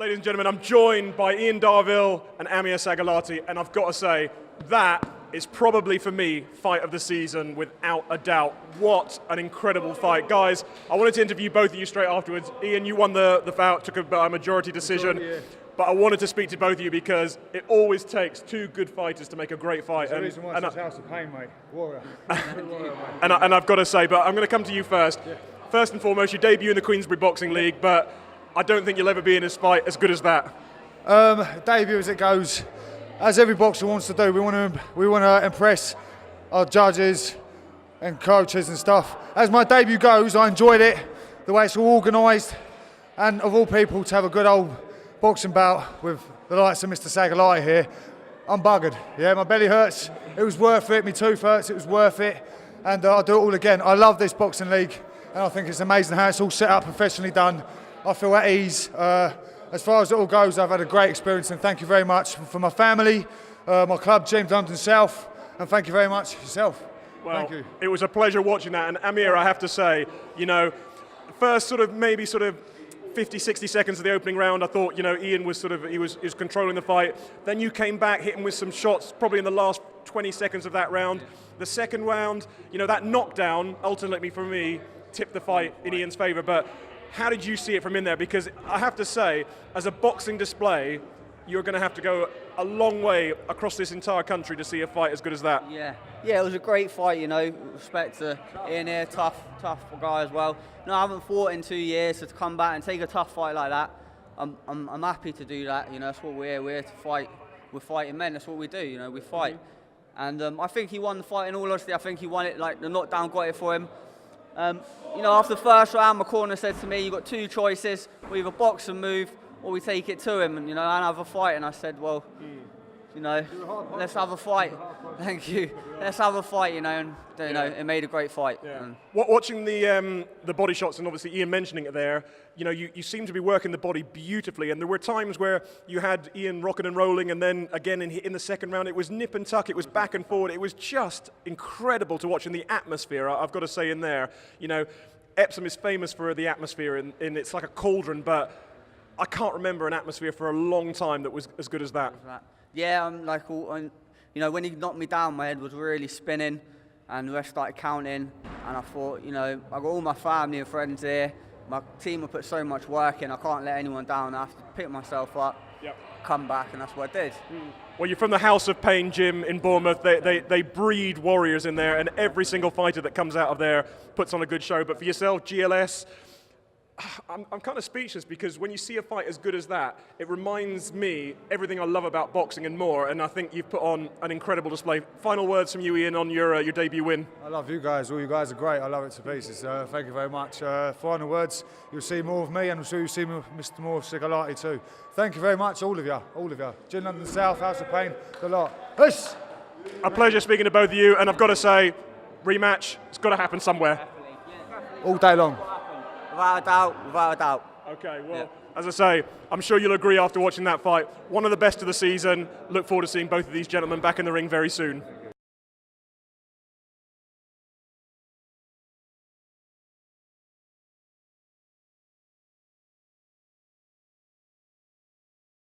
Ladies and gentlemen, I'm joined by Iain Darvill and Amir Saghalati, and I've got to say, that is probably, for me, fight of the season, without a doubt. What an incredible fight. Guys, I wanted to interview both of you straight afterwards. Iain, you won the bout, took a majority decision. But I wanted to speak to both of you because it always takes two good fighters to make a great fight. That's the reason why it's House of Pain, mate. Warrior. And I've got to say, but I'm going to come to you first. Yeah. First and foremost, you debut in the Queensbury Boxing League, but I don't think you'll ever be in this fight as good as that. Debut as it goes. As every boxer wants to do, we want to impress our judges and coaches and stuff. As my debut goes, I enjoyed it, the way it's all organised, and of all people, to have a good old boxing bout with the likes of Mr. Saghalati here. I'm buggered. Yeah, my belly hurts. It was worth it. My tooth hurts. It was worth it, and I'll do it all again. I love this boxing league, and I think it's amazing how it's all set up, professionally done. I feel at ease. As far as it all goes, I've had a great experience, and thank you very much for my family, my club, James London South, and thank you very much yourself. Well, thank you. It was a pleasure watching that, and Amir, I have to say, you know, first maybe 50, 60 seconds of the opening round, I thought, you know, Iain was he was controlling the fight. Then you came back, hitting with some shots, probably in the last 20 seconds of that round. The second round, you know, that knockdown, ultimately for me, tipped the fight in Ian's favour. But how did you see it from in there? Because I have to say, as a boxing display, you're going to have to go a long way across this entire country to see a fight as good as that. Yeah, it was a great fight, you know. Respect to Iain here, tough guy as well. No, I haven't fought in 2 years, so to come back and take a tough fight like that, I'm happy to do that. You know, that's what we're here. We're here to fight. We're fighting men. That's what we do. You know, we fight. And I think he won the fight. In all honesty, I think he won it. Like the knockdown got it for him. You know, after the first round, my corner said to me, "You've got two choices: we either box and move, or we take it to him, and you know, and have a fight." And I said, "Well, you know, let's have a fight." Thank you. Let's have a fight, you know, and you know, it made a great fight. Yeah. Watching the body shots, and obviously Iain mentioning it there, you know, you seem to be working the body beautifully, and there were times where you had Iain rocking and rolling, and then again in the second round, it was nip and tuck, it was back and forward, it was just incredible to watch in the atmosphere. I've got to say in there, you know, Epsom is famous for the atmosphere, and it's like a cauldron, but I can't remember an atmosphere for a long time that was as good as that. Yeah, you know, when he knocked me down, my head was really spinning, and the rest started counting, and I thought, you know, I got all my family and friends here. My team have put so much work in, I can't let anyone down. I have to pick myself up, come back, and that's what I did. Well, you're from the House of Pain gym in Bournemouth. They breed warriors in there, and every single fighter that comes out of there puts on a good show. But for yourself, GLS, I'm kind of speechless, because when you see a fight as good as that, it reminds me everything I love about boxing and more, and I think you've put on an incredible display. Final words from you, Iain, on your debut win. I love you guys. All you guys are great. I love it to pieces. Thank you very much. Final words, you'll see more of me, and I'm sure you'll see Mr. More Saghalati too. Thank you very much, all of you. Jim London South, House of Pain, the lot. Peace. A pleasure speaking to both of you, and I've got to say, rematch, it's got to happen somewhere. All day long. Without a doubt. Okay, well, as I say, I'm sure you'll agree after watching that fight. One of the best of the season. Look forward to seeing both of these gentlemen back in the ring very soon.